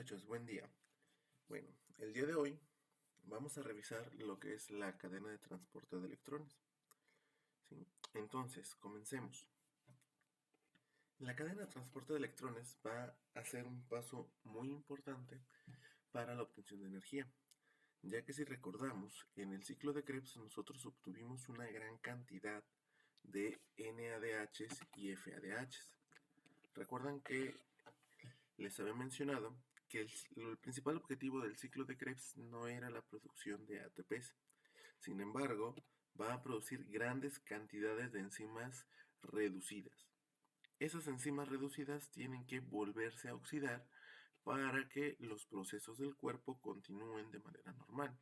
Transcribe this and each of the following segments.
muchachos? Buen día. Bueno, el día de hoy vamos a revisar lo que es la cadena de transporte de electrones. ¿Sí? Entonces, comencemos. La cadena de transporte de electrones va a ser un paso muy importante para la obtención de energía, ya que si recordamos, en el ciclo de Krebs nosotros obtuvimos una gran cantidad de NADHs y FADHs. Recuerdan que les había mencionado que el principal objetivo del ciclo de Krebs no era la producción de ATPs. Sin embargo, va a producir grandes cantidades de enzimas reducidas. Esas enzimas reducidas tienen que volverse a oxidar para que los procesos del cuerpo continúen de manera normal.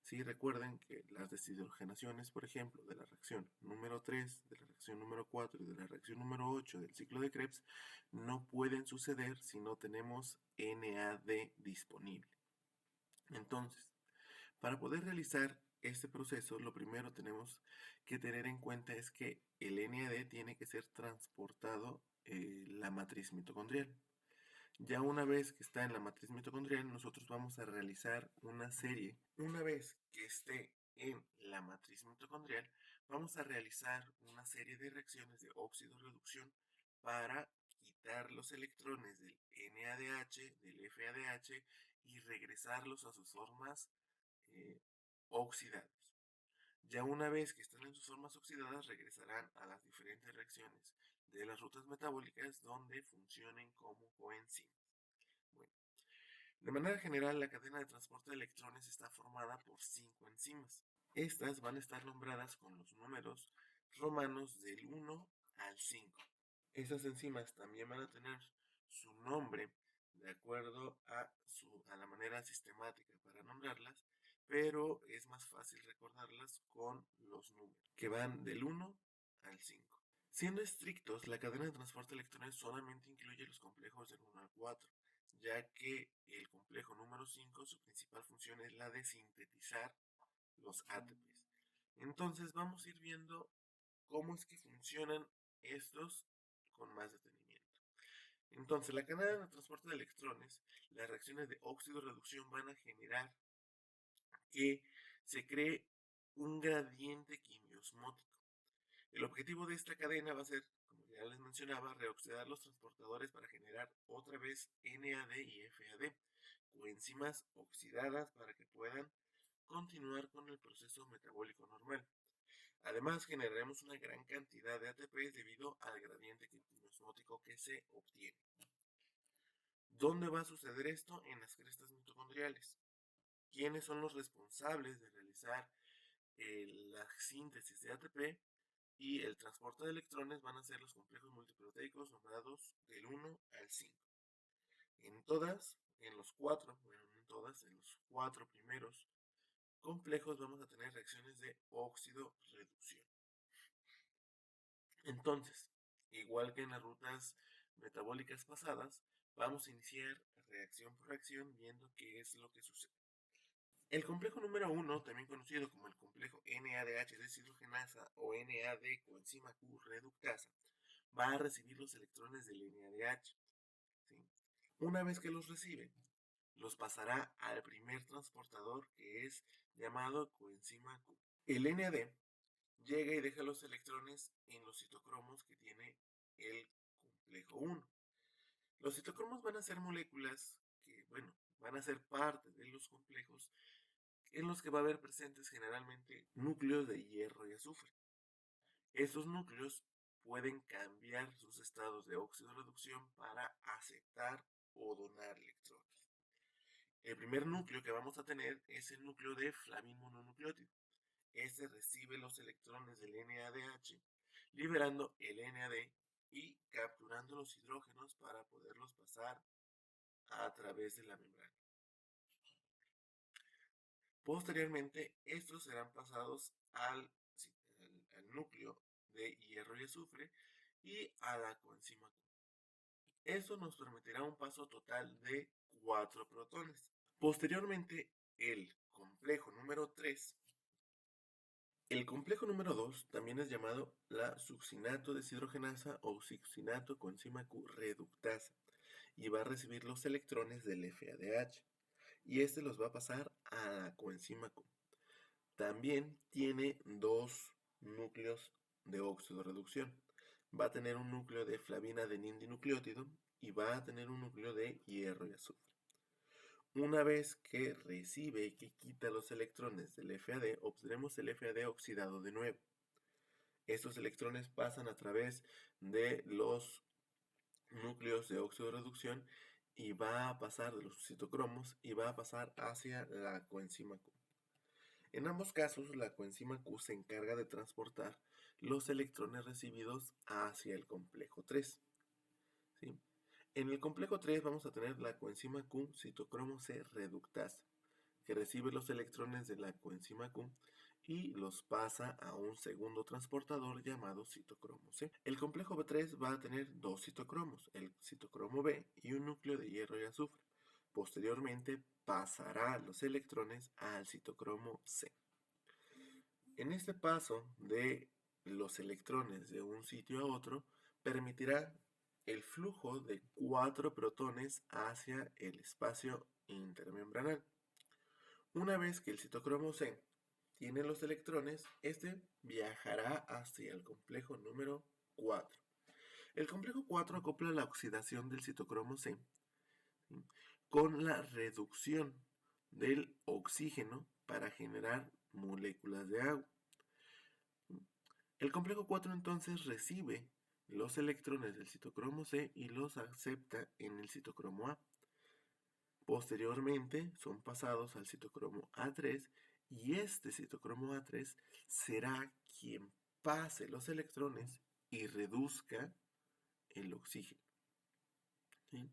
Sí, recuerden que las deshidrogenaciones, por ejemplo, de la reacción número 3, de la reacción número 4 y de la reacción número 8 del ciclo de Krebs no pueden suceder si no tenemos NAD disponible. Entonces, para poder realizar este proceso, lo primero tenemos que tener en cuenta es que el NAD tiene que ser transportado la matriz mitocondrial. Ya una vez que está en la matriz mitocondrial, nosotros vamos a realizar una serie. Una vez que esté en la matriz mitocondrial, vamos a realizar una serie de reacciones de óxido-reducción para quitar los electrones del NADH, del FADH y regresarlos a sus formas eh, oxidadas. Ya una vez que están en sus formas oxidadas, regresarán a las diferentes reacciones de las rutas metabólicas donde funcionen como coenzimas. Bueno, de manera general, la cadena de transporte de electrones está formada por 5 enzimas. Estas van a estar nombradas con los números romanos del 1 al 5. Esas enzimas también van a tener su nombre de acuerdo a la manera sistemática para nombrarlas, pero es más fácil recordarlas con los números, que van del 1 al 5. Siendo estrictos, la cadena de transporte de electrones solamente incluye los complejos del 1 al 4, ya que el complejo número 5, su principal función es la de sintetizar los ATPs. Entonces vamos a ir viendo cómo es que funcionan estos con más detenimiento. Entonces, la cadena de transporte de electrones, las reacciones de óxido-reducción van a generar que se cree un gradiente quimiosmótico. El objetivo de esta cadena va a ser, como ya les mencionaba, reoxidar los transportadores para generar otra vez NAD y FAD, coenzimas oxidadas para que puedan continuar con el proceso metabólico normal. Además, generaremos una gran cantidad de ATP debido al gradiente quimiosmótico que se obtiene. ¿Dónde va a suceder esto? En las crestas mitocondriales. ¿Quiénes son los responsables de realizar la síntesis de ATP y el transporte de electrones? Van a ser los complejos multiproteicos nombrados del 1 al 5. En todas, en los cuatro, bueno, no en todas, en los 4 primeros complejos vamos a tener reacciones de óxido-reducción. Entonces, igual que en las rutas metabólicas pasadas, vamos a iniciar reacción por reacción viendo qué es lo que sucede. El complejo número 1, también conocido como el complejo NADH deshidrogenasa o NAD coenzima Q reductasa, va a recibir los electrones del NADH. ¿Sí? Una vez que los recibe, los pasará al primer transportador que es llamado coenzima Q. El NAD llega y deja los electrones en los citocromos que tiene el complejo 1. Los citocromos van a ser moléculas que, bueno, van a ser parte de los complejos en los que va a haber presentes generalmente núcleos de hierro y azufre. Estos núcleos pueden cambiar sus estados de óxido-reducción para aceptar o donar electrones. El primer núcleo que vamos a tener es el núcleo de flamín mononucleótido. Este recibe los electrones del NADH, liberando el NAD y capturando los hidrógenos para poderlos pasar a través de la membrana. Posteriormente, estos serán pasados al núcleo de hierro y azufre y a la coenzima Q. Esto nos permitirá un paso total de 4 protones. Posteriormente, el complejo número 2 también es llamado la succinato deshidrogenasa o succinato coenzima Q reductasa. y va a recibir los electrones del FADH y este los va a pasar a la coenzima Q. También tiene dos núcleos de óxido de reducción. Va a tener un núcleo de flavina-adenina dinucleótido y va a tener un núcleo de hierro y azufre. Una vez que recibe y que quita los electrones del FAD, obtendremos el FAD oxidado de nuevo. Estos electrones pasan a través de los núcleos de óxido de reducción y va a pasar de los citocromos y va a pasar hacia la coenzima Q. En ambos casos, la coenzima Q se encarga de transportar los electrones recibidos hacia el complejo 3. ¿Sí? En el complejo 3 vamos a tener la coenzima Q citocromo C reductasa, que recibe los electrones de la coenzima Q y los pasa a un segundo transportador llamado citocromo C. El complejo B3 va a tener dos citocromos, el citocromo B y un núcleo de hierro y azufre. Posteriormente pasará los electrones al citocromo C. En este paso de los electrones de un sitio a otro permitirá el flujo de 4 protones hacia el espacio intermembranal. Una vez que el citocromo C tiene los electrones, este viajará hacia el complejo número 4. El complejo 4 acopla la oxidación del citocromo C, ¿sí?, con la reducción del oxígeno para generar moléculas de agua. El complejo 4 entonces recibe los electrones del citocromo C y los acepta en el citocromo A. Posteriormente son pasados al citocromo A3 y este citocromo A3 será quien pase los electrones y reduzca el oxígeno. ¿Sí?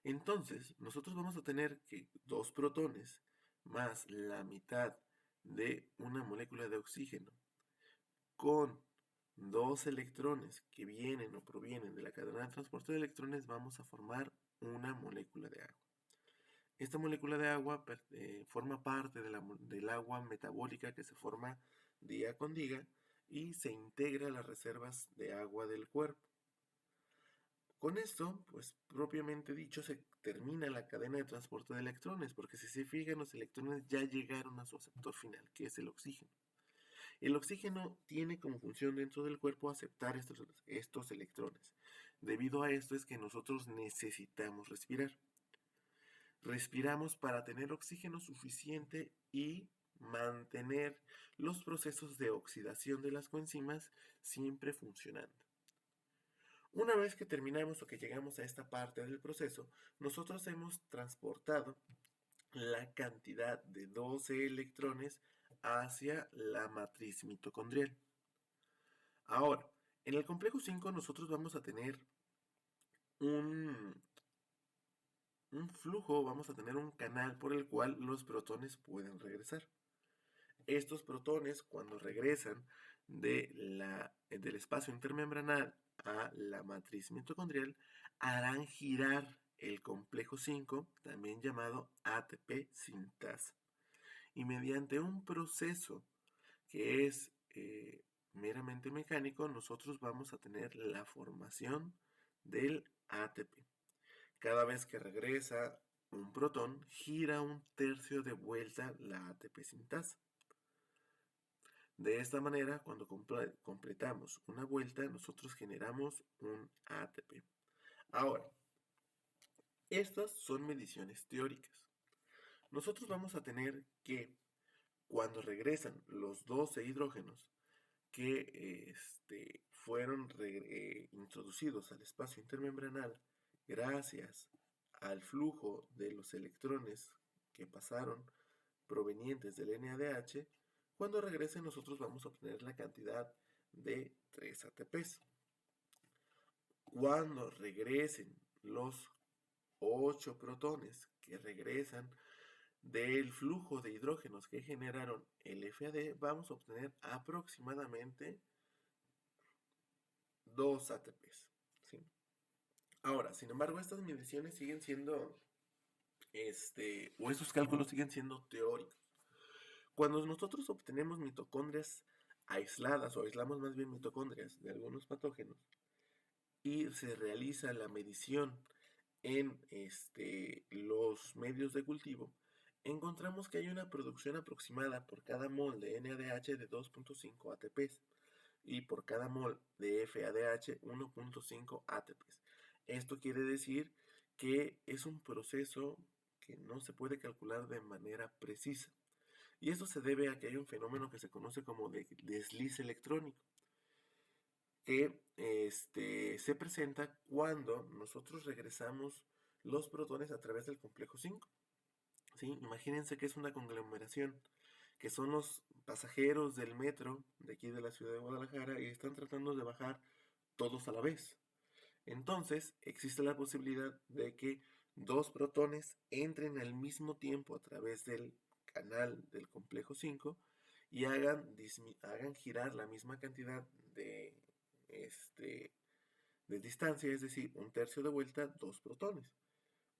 Entonces, nosotros vamos a tener que dos protones más la mitad de una molécula de oxígeno con dos electrones que vienen o provienen de la cadena de transporte de electrones, vamos a formar una molécula de agua. Esta molécula de agua forma parte del agua metabólica que se forma día con día y se integra a las reservas de agua del cuerpo. Con esto, pues propiamente dicho, se termina la cadena de transporte de electrones, porque si se fijan, los electrones ya llegaron a su aceptor final, que es el oxígeno. El oxígeno tiene como función dentro del cuerpo aceptar estos electrones. Debido a esto es que nosotros necesitamos respirar. Respiramos para tener oxígeno suficiente y mantener los procesos de oxidación de las coenzimas siempre funcionando. Una vez que terminamos o que llegamos a esta parte del proceso, nosotros hemos transportado la cantidad de 12 electrones hacia la matriz mitocondrial. Ahora, en el complejo 5 nosotros vamos a tener un flujo, vamos a tener un canal por el cual los protones pueden regresar. Estos protones, cuando regresan del espacio intermembranal a la matriz mitocondrial, harán girar el complejo 5, también llamado ATP sintasa. Y mediante un proceso que es meramente mecánico, nosotros vamos a tener la formación del ATP. Cada vez que regresa un protón, gira un tercio de vuelta la ATP sintasa. De esta manera, cuando completamos una vuelta, nosotros generamos un ATP. Ahora, estas son mediciones teóricas. Nosotros vamos a tener que cuando regresan los 12 hidrógenos que fueron introducidos al espacio intermembranal gracias al flujo de los electrones que pasaron provenientes del NADH, cuando regresen nosotros vamos a obtener la cantidad de 3 ATPs. Cuando regresen los 8 protones que regresan del flujo de hidrógenos que generaron el FAD, vamos a obtener aproximadamente 2 ATPs. ¿Sí? Ahora, sin embargo, estas mediciones siguen siendo, o estos cálculos siguen siendo teóricos. Cuando nosotros obtenemos mitocondrias aisladas, o aislamos más bien mitocondrias de algunos patógenos, y se realiza la medición en los medios de cultivo, encontramos que hay una producción aproximada por cada mol de NADH de 2.5 ATPs y por cada mol de FADH 1.5 ATPs. Esto quiere decir que es un proceso que no se puede calcular de manera precisa. Y esto se debe a que hay un fenómeno que se conoce como desliz electrónico, que se presenta cuando nosotros regresamos los protones a través del complejo 5. ¿Sí? Imagínense que es una conglomeración, que son los pasajeros del metro de aquí de la ciudad de Guadalajara y están tratando de bajar todos a la vez. Entonces, existe la posibilidad de que dos protones entren al mismo tiempo a través del canal del complejo 5 y hagan girar la misma cantidad este, de distancia, es decir, un tercio de vuelta, dos protones.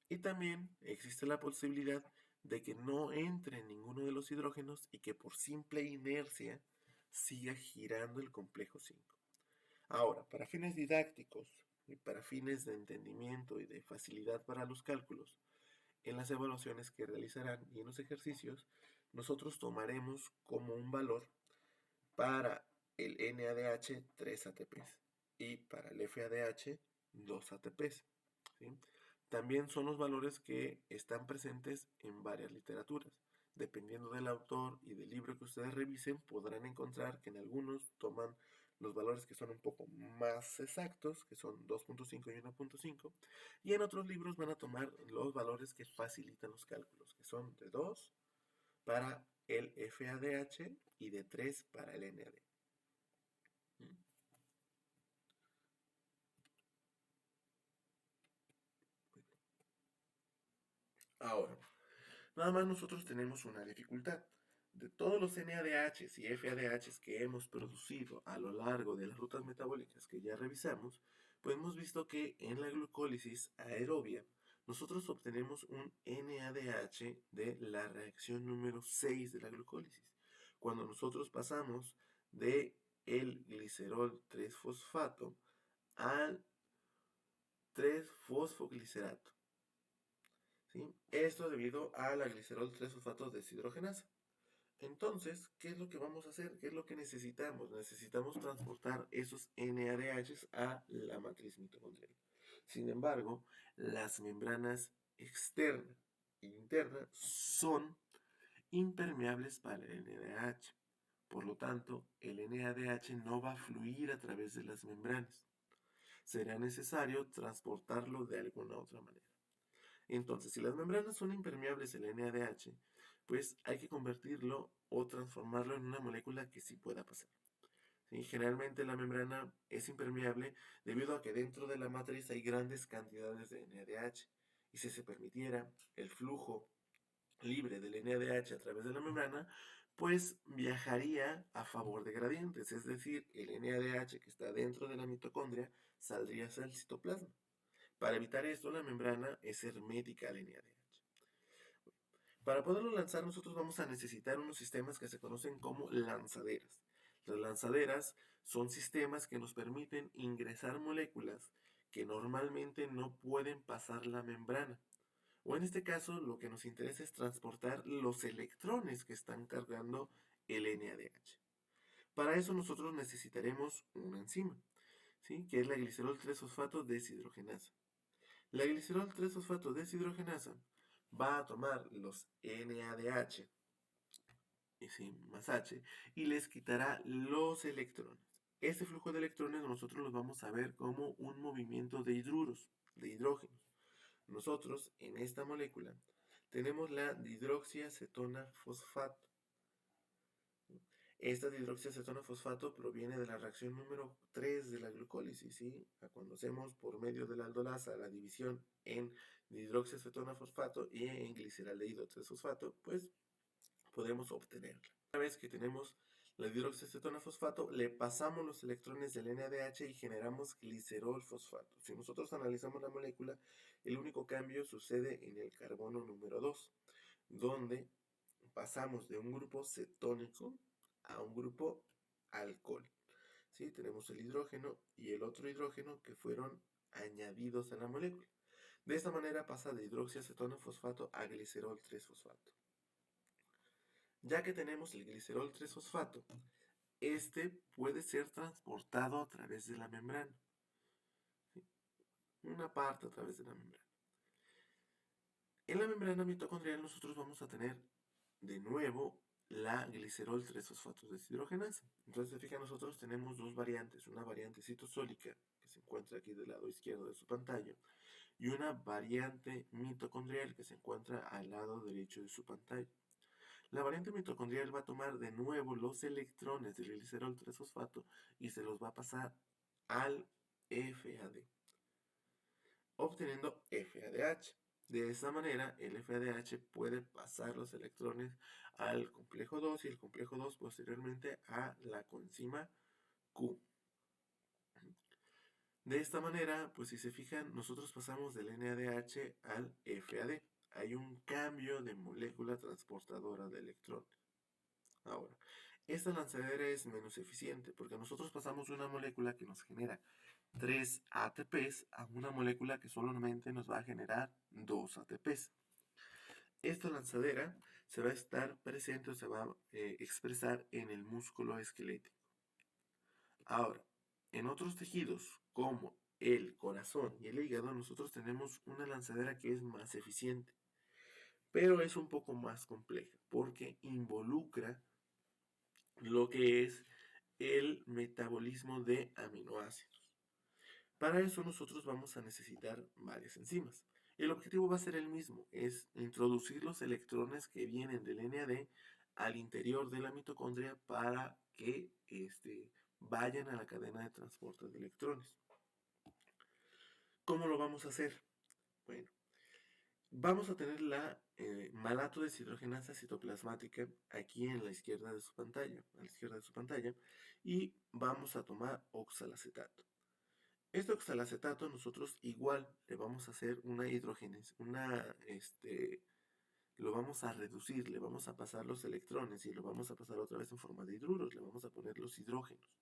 Y también existe la posibilidad de que no entre ninguno de los hidrógenos y que por simple inercia siga girando el complejo 5. Ahora, para fines didácticos y para fines de entendimiento y de facilidad para los cálculos, en las evaluaciones que realizarán y en los ejercicios, nosotros tomaremos como un valor para el NADH 3 ATPs y para el FADH 2 ATPs. ¿Sí? También son los valores que están presentes en varias literaturas. Dependiendo del autor y del libro que ustedes revisen, podrán encontrar que en algunos toman los valores que son un poco más exactos, que son 2.5 y 1.5, y en otros libros van a tomar los valores que facilitan los cálculos, que son de 2 para el FADH y de 3 para el NAD. Ahora, nada más nosotros tenemos una dificultad. De todos los NADHs y FADHs que hemos producido a lo largo de las rutas metabólicas que ya revisamos, pues hemos visto que en la glucólisis aerobia nosotros obtenemos un NADH de la reacción número 6 de la glucólisis. Cuando nosotros pasamos de el glicerol 3-fosfato al 3-fosfoglicerato. ¿Sí? Esto debido a la glicerol 3-fosfato deshidrogenasa. Entonces, ¿qué es lo que vamos a hacer? ¿Qué es lo que necesitamos? Necesitamos transportar esos NADHs a la matriz mitocondrial. Sin embargo, las membranas externa e interna son impermeables para el NADH. Por lo tanto, el NADH no va a fluir a través de las membranas. Será necesario transportarlo de alguna otra manera. Entonces, si las membranas son impermeables al NADH, pues hay que convertirlo o transformarlo en una molécula que sí pueda pasar. ¿Sí? Generalmente la membrana es impermeable debido a que dentro de la matriz hay grandes cantidades de NADH. Y si se permitiera el flujo libre del NADH a través de la membrana, pues viajaría a favor de gradientes, es decir, el NADH que está dentro de la mitocondria saldría hacia el citoplasma. Para evitar esto, la membrana es hermética al NADH. Para poderlo lanzar, nosotros vamos a necesitar unos sistemas que se conocen como lanzaderas. Las lanzaderas son sistemas que nos permiten ingresar moléculas que normalmente no pueden pasar la membrana. O en este caso, lo que nos interesa es transportar los electrones que están cargando el NADH. Para eso nosotros necesitaremos una enzima, ¿sí? Que es la glicerol 3-fosfato deshidrogenasa. La glicerol 3-fosfato deshidrogenasa va a tomar los NADH más H y les quitará los electrones. Este flujo de electrones nosotros los vamos a ver como un movimiento de hidruros, de hidrógenos. Nosotros en esta molécula tenemos la dihidroxiacetona fosfato. Esta dihidroxiacetona fosfato proviene de la reacción número 3 de la glucólisis, ¿sí? Cuando hacemos por medio de la aldolasa la división en dihidroxiacetona fosfato y en gliceraldehído 3-fosfato, pues podemos obtenerla. Una vez que tenemos la dihidroxiacetona fosfato, le pasamos los electrones del NADH y generamos glicerol fosfato. Si nosotros analizamos la molécula, el único cambio sucede en el carbono número 2, donde pasamos de un grupo cetónico a un grupo alcohol. ¿Sí? Tenemos el hidrógeno y el otro hidrógeno que fueron añadidos a la molécula. De esta manera pasa de hidroxiacetona fosfato a glicerol 3-fosfato. Ya que tenemos el glicerol 3-fosfato, este puede ser transportado a través de la membrana. ¿Sí? Una parte a través de la membrana. En la membrana mitocondrial nosotros vamos a tener de nuevo la glicerol 3-fosfato deshidrogenasa. Entonces, se fijan, nosotros tenemos dos variantes, una variante citosólica que se encuentra aquí del lado izquierdo de su pantalla y una variante mitocondrial que se encuentra al lado derecho de su pantalla. La variante mitocondrial va a tomar de nuevo los electrones del glicerol 3-fosfato y se los va a pasar al FAD, obteniendo FADH. De esa manera, el FADH puede pasar los electrones al complejo 2 y el complejo 2 posteriormente a la coenzima Q. De esta manera, pues si se fijan, nosotros pasamos del NADH al FAD. Hay un cambio de molécula transportadora de electrones. Ahora, esta lanzadera es menos eficiente porque nosotros pasamos de una molécula que nos genera 3 ATPs a una molécula que solamente nos va a generar 2 ATPs. Esta lanzadera se va a estar presente o se va a expresar en el músculo esquelético. Ahora, en otros tejidos como el corazón y el hígado, nosotros tenemos una lanzadera que es más eficiente, pero es un poco más compleja porque involucra lo que es el metabolismo de aminoácidos. Para eso nosotros vamos a necesitar varias enzimas. El objetivo va a ser el mismo, es introducir los electrones que vienen del NAD al interior de la mitocondria para que vayan a la cadena de transporte de electrones. ¿Cómo lo vamos a hacer? Bueno, vamos a tener la malato deshidrogenasa citoplasmática aquí en la izquierda de su pantalla, a la izquierda de su pantalla, y vamos a tomar oxalacetato. Este oxalacetato nosotros igual le vamos a hacer una hidrógenes, lo vamos a reducir, le vamos a pasar los electrones y lo vamos a pasar otra vez en forma de hidruros, le vamos a poner los hidrógenos.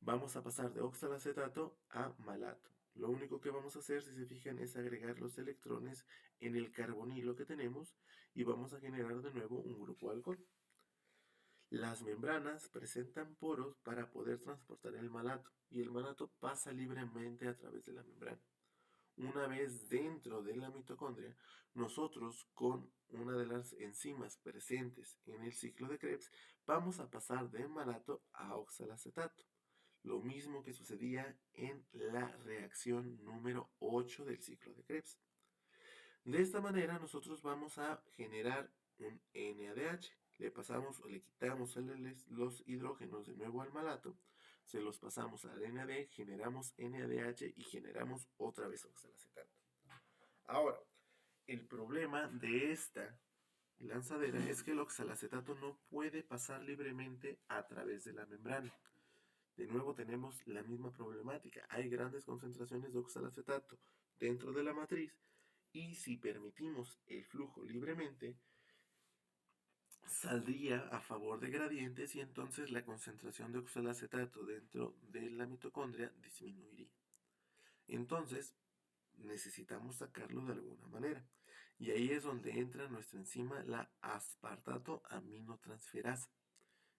Vamos a pasar de oxalacetato a malato. Lo único que vamos a hacer, si se fijan, es agregar los electrones en el carbonilo que tenemos y vamos a generar de nuevo un grupo alcohol. Las membranas presentan poros para poder transportar el malato y el malato pasa libremente a través de la membrana. Una vez dentro de la mitocondria, nosotros con una de las enzimas presentes en el ciclo de Krebs vamos a pasar de malato a oxalacetato. Lo mismo que sucedía en la reacción número 8 del ciclo de Krebs. De esta manera nosotros vamos a generar un NADH. Le pasamos o le quitamos los hidrógenos de nuevo al malato, se los pasamos al NAD, generamos NADH y generamos otra vez oxalacetato. Ahora, el problema de esta lanzadera es que el oxalacetato no puede pasar libremente a través de la membrana. De nuevo tenemos la misma problemática. Hay grandes concentraciones de oxalacetato dentro de la matriz y si permitimos el flujo libremente, saldría a favor de gradientes y entonces la concentración de oxalacetato dentro de la mitocondria disminuiría. Entonces, necesitamos sacarlo de alguna manera. Y ahí es donde entra nuestra enzima, la aspartato aminotransferasa,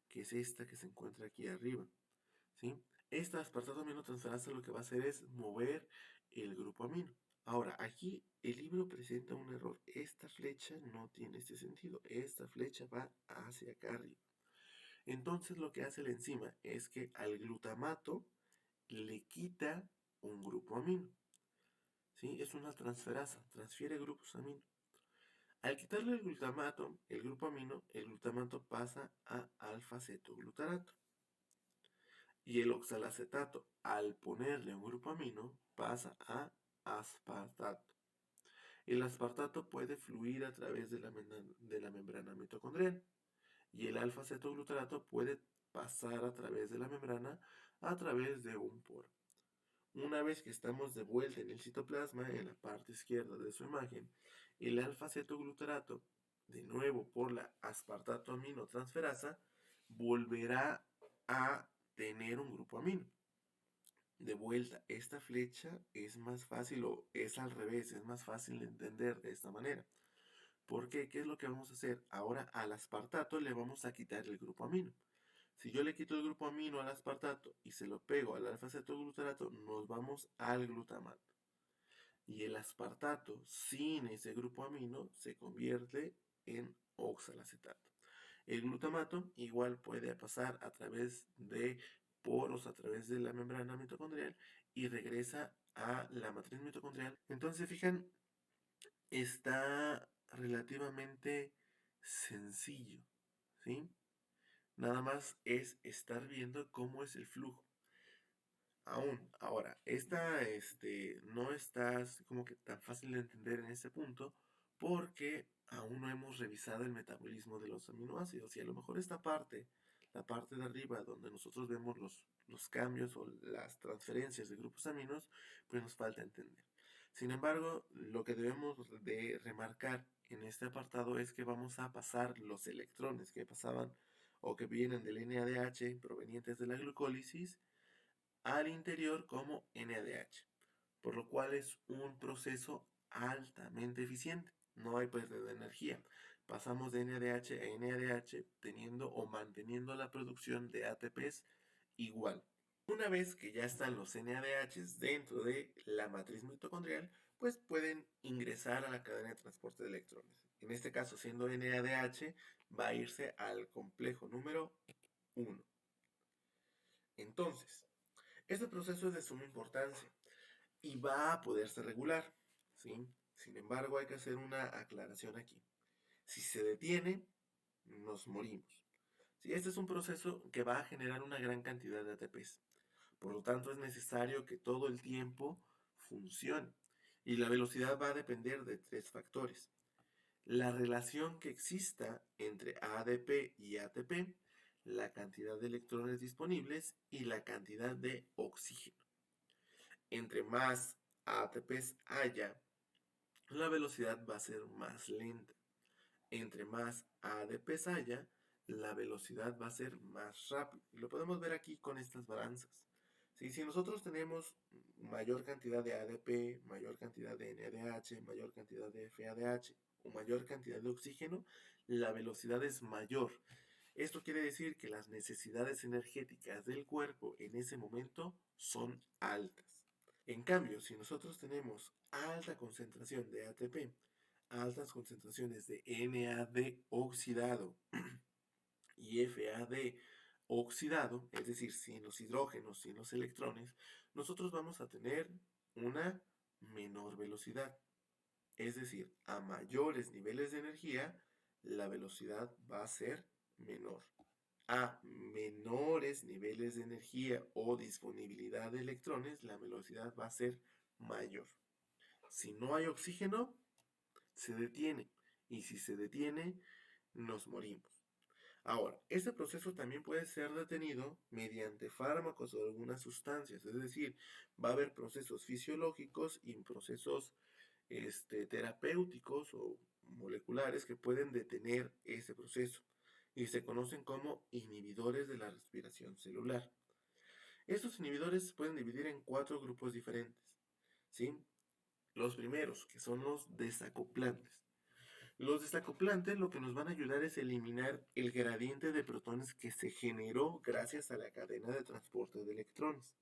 que es esta que se encuentra aquí arriba. ¿Sí? Esta aspartato aminotransferasa lo que va a hacer es mover el grupo amino. Ahora, aquí el libro presenta un error. Esta flecha no tiene este sentido. Esta flecha va hacia acá arriba. Entonces lo que hace la enzima es que al glutamato le quita un grupo amino. ¿Sí? Es una transferasa, transfiere grupos amino. Al quitarle el grupo amino, el glutamato pasa a alfa-cetoglutarato. Y el oxalacetato, al ponerle un grupo amino, pasa a aspartato. El aspartato puede fluir a través de la membrana mitocondrial y el alfa-cetoglutarato puede pasar a través de la membrana a través de un poro. Una vez que estamos de vuelta en el citoplasma, en la parte izquierda de su imagen, el alfa-cetoglutarato, de nuevo por la aspartato aminotransferasa, volverá a tener un grupo amino. De vuelta, esta flecha es más fácil o es al revés, es más fácil de entender de esta manera. ¿Por qué? ¿Qué es lo que vamos a hacer? Ahora al aspartato le vamos a quitar el grupo amino. Si yo le quito el grupo amino al aspartato y se lo pego al alfa-cetoglutarato, nos vamos al glutamato. Y el aspartato sin ese grupo amino se convierte en oxalacetato. El glutamato igual puede pasar a través de poros, a través de la membrana mitocondrial y regresa a la matriz mitocondrial. Entonces, fijan, está relativamente sencillo, ¿sí? Nada más es estar viendo cómo es el flujo. Ahora, esta no está como que tan fácil de entender en este punto porque aún no hemos revisado el metabolismo de los aminoácidos y a lo mejor esta parte, la parte de arriba donde nosotros vemos los cambios o las transferencias de grupos aminos, pues nos falta entender. Sin embargo, lo que debemos de remarcar en este apartado es que vamos a pasar los electrones que pasaban o que vienen del NADH provenientes de la glucólisis al interior como NADH, por lo cual es un proceso altamente eficiente. No hay pérdida de energía. Pasamos de NADH a NADH teniendo o manteniendo la producción de ATPs igual. Una vez que ya están los NADHs dentro de la matriz mitocondrial, pues pueden ingresar a la cadena de transporte de electrones. En este caso, siendo NADH, va a irse al complejo número 1. Entonces, este proceso es de suma importancia y va a poderse regular, ¿sí? Sin embargo, hay que hacer una aclaración aquí. Si se detiene, nos morimos. ¿Sí? Este es un proceso que va a generar una gran cantidad de ATPs. Por lo tanto, es necesario que todo el tiempo funcione. Y la velocidad va a depender de tres factores. La relación que exista entre ADP y ATP, la cantidad de electrones disponibles y la cantidad de oxígeno. Entre más ATPs haya, la velocidad va a ser más lenta. Entre más ADPs haya, la velocidad va a ser más rápida. Y lo podemos ver aquí con estas balanzas. ¿Sí? Si nosotros tenemos mayor cantidad de ADP, mayor cantidad de NADH, mayor cantidad de FADH o mayor cantidad de oxígeno, la velocidad es mayor. Esto quiere decir que las necesidades energéticas del cuerpo en ese momento son altas. En cambio, si nosotros tenemos alta concentración de ATP, altas concentraciones de NAD oxidado y FAD oxidado, es decir, sin los hidrógenos, sin los electrones, nosotros vamos a tener una menor velocidad. Es decir, a mayores niveles de energía, la velocidad va a ser menor. A menores niveles de energía o disponibilidad de electrones, la velocidad va a ser mayor. Si no hay oxígeno, se detiene. Y si se detiene, nos morimos. Ahora, este proceso también puede ser detenido mediante fármacos o algunas sustancias. Es decir, va a haber procesos fisiológicos y procesos terapéuticos o moleculares que pueden detener ese proceso y se conocen como inhibidores de la respiración celular. Estos inhibidores se pueden dividir en 4 grupos diferentes, ¿sí? Los primeros, que son los desacoplantes. Los desacoplantes lo que nos van a ayudar es eliminar el gradiente de protones que se generó gracias a la cadena de transporte de electrones.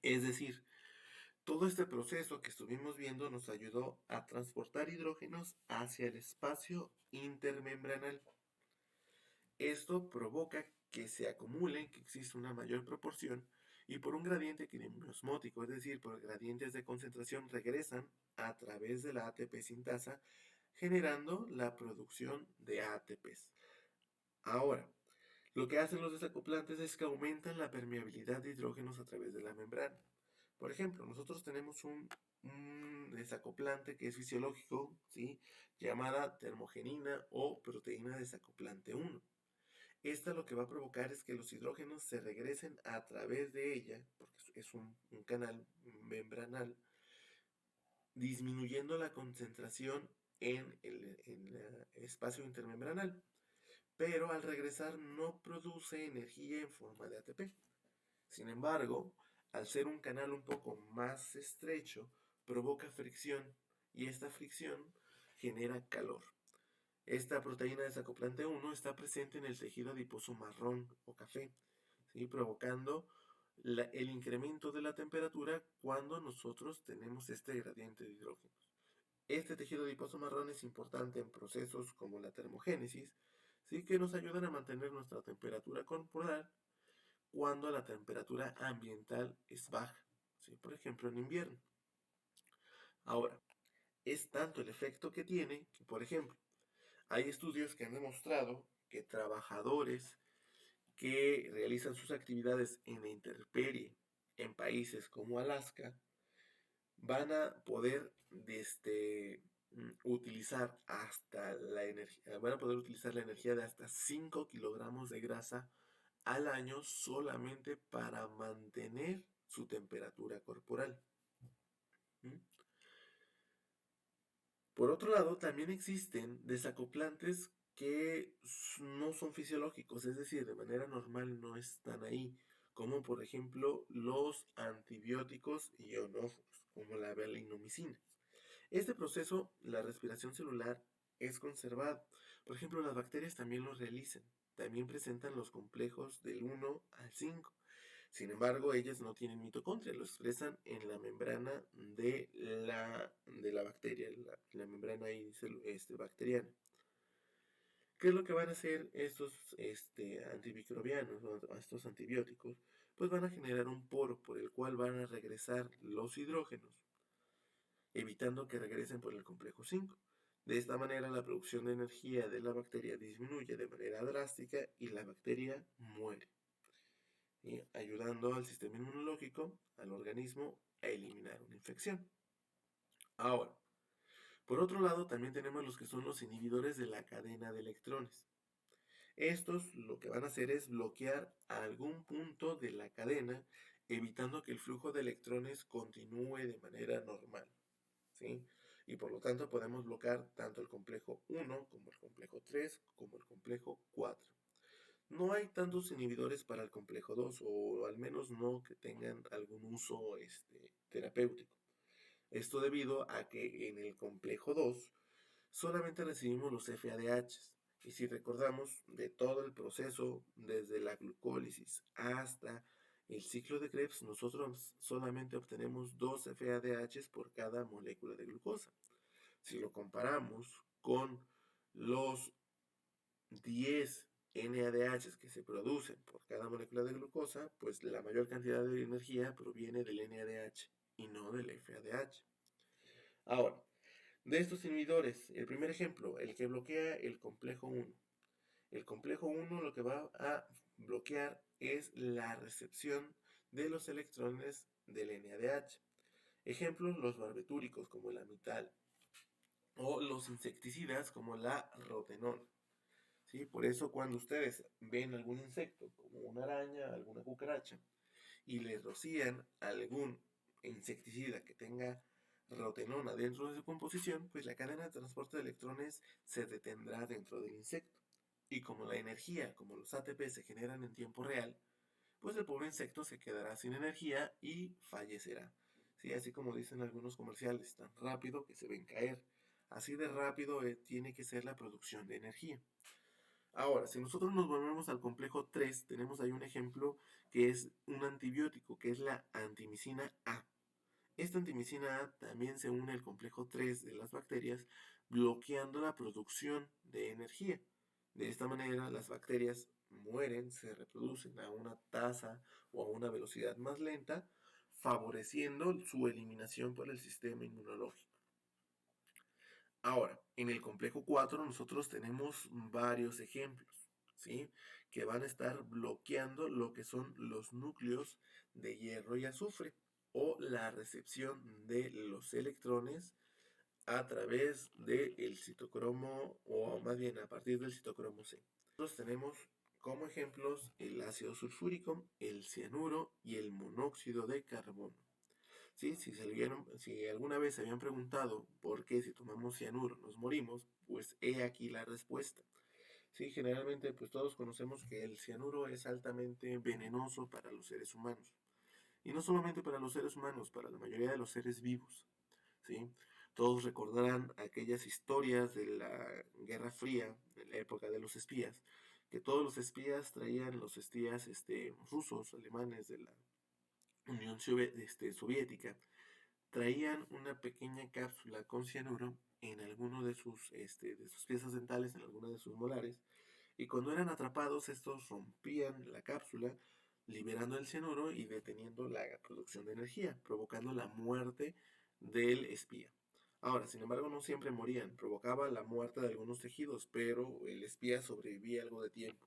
Es decir, todo este proceso que estuvimos viendo nos ayudó a transportar hidrógenos hacia el espacio intermembranal. Esto provoca que se acumulen, que exista una mayor proporción, y por un gradiente osmótico, es decir, por gradientes de concentración, regresan a través de la ATP sintasa, generando la producción de ATPs. Ahora, lo que hacen los desacoplantes es que aumentan la permeabilidad de hidrógenos a través de la membrana. Por ejemplo, nosotros tenemos un desacoplante que es fisiológico, ¿sí? Llamada termogenina o proteína desacoplante 1. Esta lo que va a provocar es que los hidrógenos se regresen a través de ella, porque es un canal membranal, disminuyendo la concentración en el espacio intermembranal. Pero al regresar no produce energía en forma de ATP. Sin embargo, al ser un canal un poco más estrecho, provoca fricción y esta fricción genera calor. Esta proteína desacoplante 1 está presente en el tejido adiposo marrón o café, ¿sí? Provocando el incremento de la temperatura cuando nosotros tenemos este gradiente de hidrógenos. Este tejido adiposo marrón es importante en procesos como la termogénesis, ¿sí? Que nos ayudan a mantener nuestra temperatura corporal cuando la temperatura ambiental es baja, ¿sí? Por ejemplo en invierno. Ahora, es tanto el efecto que tiene que, por ejemplo, hay estudios que han demostrado que trabajadores que realizan sus actividades en la intemperie en países como Alaska van a poder utilizar hasta la energía, van a poder utilizar la energía de hasta 5 kilogramos de grasa al año solamente para mantener su temperatura corporal. ¿Mm? Por otro lado, también existen desacoplantes que no son fisiológicos, es decir, de manera normal no están ahí, como por ejemplo los antibióticos ionóforos, como la valinomicina. Este proceso, la respiración celular, es conservado. Por ejemplo, las bacterias también lo realizan. También presentan los complejos del 1 al 5. Sin embargo, ellas no tienen mitocondria, lo expresan en la membrana de la bacteria, la membrana ahí, bacteriana. ¿Qué es lo que van a hacer estos antimicrobianos o estos antibióticos? Pues van a generar un poro por el cual van a regresar los hidrógenos, evitando que regresen por el complejo 5. De esta manera, la producción de energía de la bacteria disminuye de manera drástica y la bacteria muere, ¿sí? Ayudando al sistema inmunológico, al organismo, a eliminar una infección. Ahora, por otro lado, también tenemos los que son los inhibidores de la cadena de electrones. Estos lo que van a hacer es bloquear algún punto de la cadena, evitando que el flujo de electrones continúe de manera normal, ¿sí? Y por lo tanto podemos bloquear tanto el complejo 1 como el complejo 3 como el complejo 4. No hay tantos inhibidores para el complejo 2 o al menos no que tengan algún uso terapéutico. Esto debido a que en el complejo 2 solamente recibimos los FADH. Y si recordamos de todo el proceso, desde la glucólisis hasta el ciclo de Krebs, nosotros solamente obtenemos 2 FADH por cada molécula de glucosa. Si lo comparamos con los 10 NADH que se producen por cada molécula de glucosa, pues la mayor cantidad de energía proviene del NADH y no del FADH. Ahora, de estos inhibidores, el primer ejemplo, el que bloquea el complejo 1. El complejo 1 lo que va a bloquear es la recepción de los electrones del NADH. Ejemplos, los barbitúricos como el amital o los insecticidas como la rotenona. ¿Sí? Por eso cuando ustedes ven algún insecto, como una araña, alguna cucaracha, y le rocían algún insecticida que tenga rotenona dentro de su composición, pues la cadena de transporte de electrones se detendrá dentro del insecto. Y como la energía, como los ATP se generan en tiempo real, pues el pobre insecto se quedará sin energía y fallecerá. ¿Sí? Así como dicen algunos comerciales, tan rápido que se ven caer. Así de rápido tiene que ser la producción de energía. Ahora, si nosotros nos volvemos al complejo 3, tenemos ahí un ejemplo que es un antibiótico, que es la antimicina A. Esta antimicina A también se une al complejo 3 de las bacterias, bloqueando la producción de energía. De esta manera, las bacterias mueren, se reproducen a una tasa o a una velocidad más lenta, favoreciendo su eliminación por el sistema inmunológico. Ahora, en el complejo 4 nosotros tenemos varios ejemplos, ¿sí? Que van a estar bloqueando lo que son los núcleos de hierro y azufre o la recepción de los electrones a través del citocromo o más bien a partir del citocromo C. Nosotros tenemos como ejemplos el ácido sulfúrico, el cianuro y el monóxido de carbono. ¿Sí? Si alguna vez se habían preguntado por qué si tomamos cianuro nos morimos, pues he aquí la respuesta. Sí, generalmente pues todos conocemos que el cianuro es altamente venenoso para los seres humanos. Y no solamente para los seres humanos, para la mayoría de los seres vivos, ¿sí? Todos recordarán aquellas historias de la Guerra Fría, de la época de los espías, que todos los espías traían, los espías rusos, alemanes de la Unión Soviética, traían una pequeña cápsula con cianuro en alguno de sus piezas dentales, en alguno de sus molares, y cuando eran atrapados, estos rompían la cápsula, liberando el cianuro y deteniendo la producción de energía, provocando la muerte del espía. Ahora, sin embargo, no siempre morían, provocaba la muerte de algunos tejidos, pero el espía sobrevivía algo de tiempo.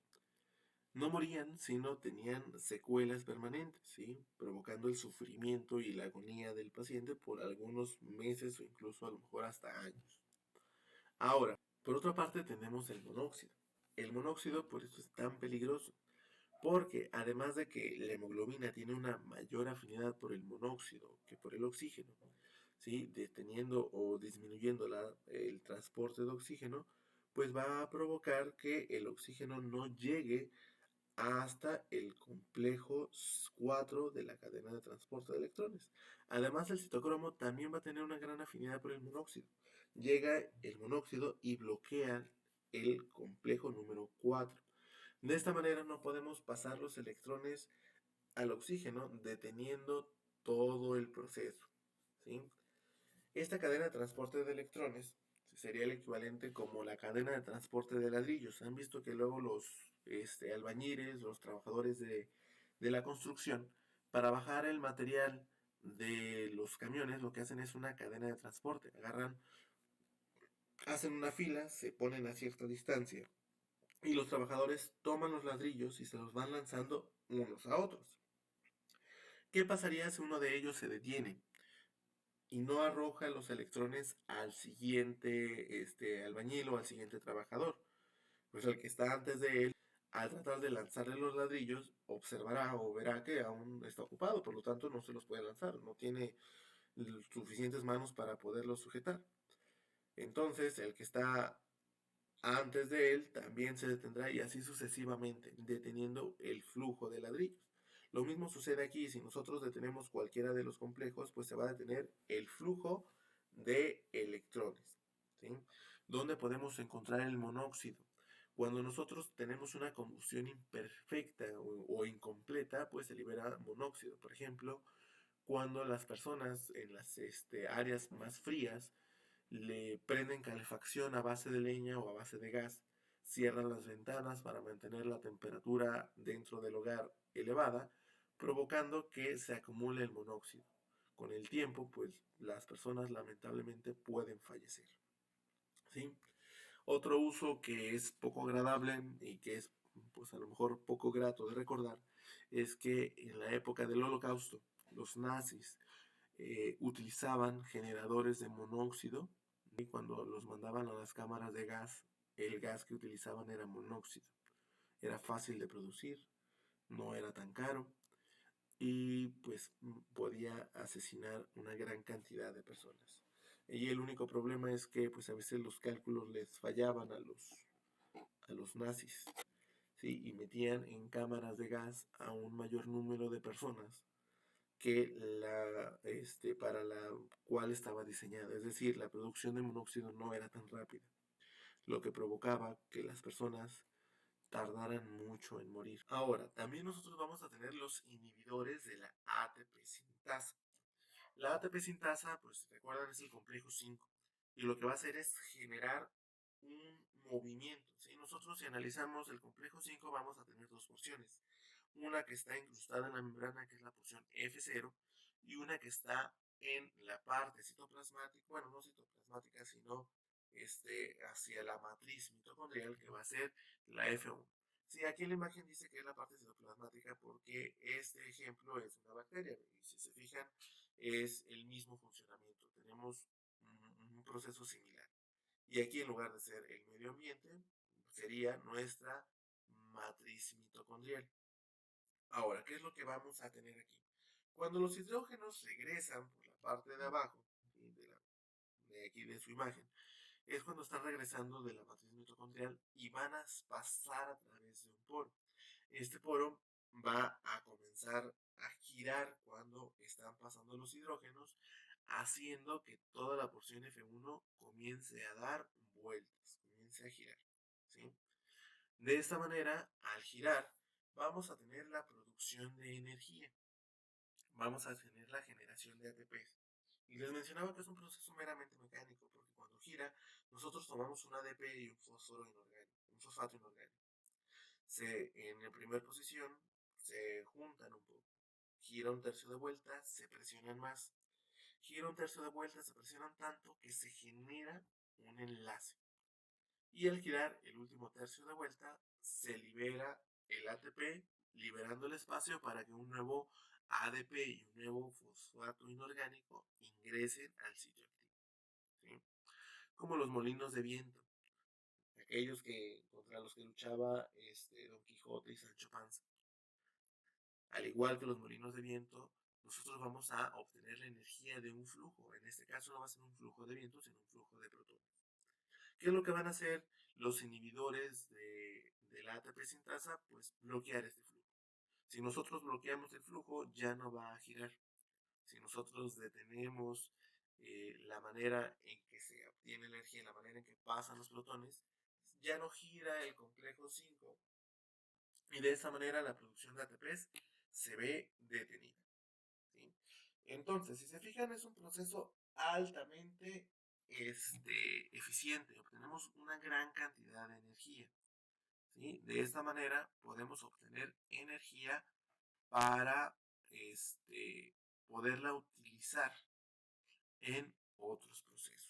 No morían, sino tenían secuelas permanentes, ¿sí? Provocando el sufrimiento y la agonía del paciente por algunos meses o incluso a lo mejor hasta años. Ahora, por otra parte tenemos el monóxido. El monóxido por eso es tan peligroso, porque además de que la hemoglobina tiene una mayor afinidad por el monóxido que por el oxígeno, ¿sí? Deteniendo o disminuyendo el transporte de oxígeno, pues va a provocar que el oxígeno no llegue hasta el complejo 4 de la cadena de transporte de electrones. Además, el citocromo también va a tener una gran afinidad por el monóxido. Llega el monóxido y bloquea el complejo número 4. De esta manera no podemos pasar los electrones al oxígeno deteniendo todo el proceso, ¿sí? Esta cadena de transporte de electrones sería el equivalente como la cadena de transporte de ladrillos. Han visto que luego los albañiles, los trabajadores de la construcción, para bajar el material de los camiones, lo que hacen es una cadena de transporte. Agarran, hacen una fila, se ponen a cierta distancia y los trabajadores toman los ladrillos y se los van lanzando unos a otros. ¿Qué pasaría si uno de ellos se detiene y no arroja los electrones al siguiente albañil o al siguiente trabajador? Pues el que está antes de él, al tratar de lanzarle los ladrillos, observará o verá que aún está ocupado, por lo tanto no se los puede lanzar, no tiene suficientes manos para poderlos sujetar. Entonces el que está antes de él también se detendrá y así sucesivamente, deteniendo el flujo de ladrillos. Lo mismo sucede aquí, si nosotros detenemos cualquiera de los complejos, pues se va a detener el flujo de electrones, ¿sí? ¿Dónde podemos encontrar el monóxido? Cuando nosotros tenemos una combustión imperfecta o incompleta, pues se libera monóxido. Por ejemplo, cuando las personas en las áreas más frías le prenden calefacción a base de leña o a base de gas, cierran las ventanas para mantener la temperatura dentro del hogar elevada, provocando que se acumule el monóxido. Con el tiempo, pues las personas lamentablemente pueden fallecer, ¿sí? Otro uso que es poco agradable y que es pues a lo mejor poco grato de recordar es que en la época del Holocausto los nazis utilizaban generadores de monóxido y cuando los mandaban a las cámaras de gas, el gas que utilizaban era monóxido. Era fácil de producir, no era tan caro y pues podía asesinar una gran cantidad de personas. Y el único problema es que pues a veces los cálculos les fallaban a los nazis, ¿sí? Y metían en cámaras de gas a un mayor número de personas que para la cual estaba diseñada. Es decir, la producción de monóxido no era tan rápida, lo que provocaba que las personas tardaran mucho en morir. Ahora, también nosotros vamos a tener los inhibidores de la ATP sintasa. La ATP sintasa, pues recuerdan, es el complejo 5 y lo que va a hacer es generar un movimiento, ¿sí? Nosotros si analizamos el complejo 5 vamos a tener dos porciones, una que está incrustada en la membrana que es la porción F0 y una que está en la parte citoplasmática, bueno, no citoplasmática, sino hacia la matriz mitocondrial que va a ser la F1. Sí, aquí en la imagen dice que es la parte citoplasmática porque este ejemplo es una bacteria y si se fijan es el mismo funcionamiento. Tenemos un proceso similar. Y aquí en lugar de ser el medio ambiente, sería nuestra matriz mitocondrial. Ahora, ¿qué es lo que vamos a tener aquí? Cuando los hidrógenos regresan por la parte de abajo, ¿sí? De aquí de su imagen, es cuando están regresando de la matriz mitocondrial y van a pasar a través de un poro. Este poro va a comenzar a girar cuando están pasando los hidrógenos, haciendo que toda la porción F1 comience a dar vueltas, comience a girar, ¿sí? De esta manera, al girar, vamos a tener la producción de energía, vamos a tener la generación de ATP. Y les mencionaba que es un proceso meramente mecánico, porque cuando gira, nosotros tomamos un ADP y un fósforo inorgánico, un fosfato inorgánico. En la primera posición se juntan un poco, gira un tercio de vuelta, se presionan más, gira un tercio de vuelta, se presionan tanto que se genera un enlace. Y al girar el último tercio de vuelta, se libera el ATP, liberando el espacio para que un nuevo ADP y un nuevo fosfato inorgánico ingresen al sitio activo, ¿sí? Como los molinos de viento, aquellos que contra los que luchaba Don Quijote y Sancho Panza. Al igual que los molinos de viento, nosotros vamos a obtener la energía de un flujo. En este caso no va a ser un flujo de viento, sino un flujo de protones. ¿Qué es lo que van a hacer los inhibidores de la ATP sintasa? Pues bloquear este flujo. Si nosotros bloqueamos el flujo, ya no va a girar. Si nosotros detenemos la manera en que se obtiene energía, la manera en que pasan los protones, ya no gira el complejo 5 y de esa manera la producción de ATP se ve detenida, ¿sí? Entonces, si se fijan, es un proceso altamente eficiente. Obtenemos una gran cantidad de energía, ¿sí? De esta manera podemos obtener energía para poderla utilizar en otros procesos.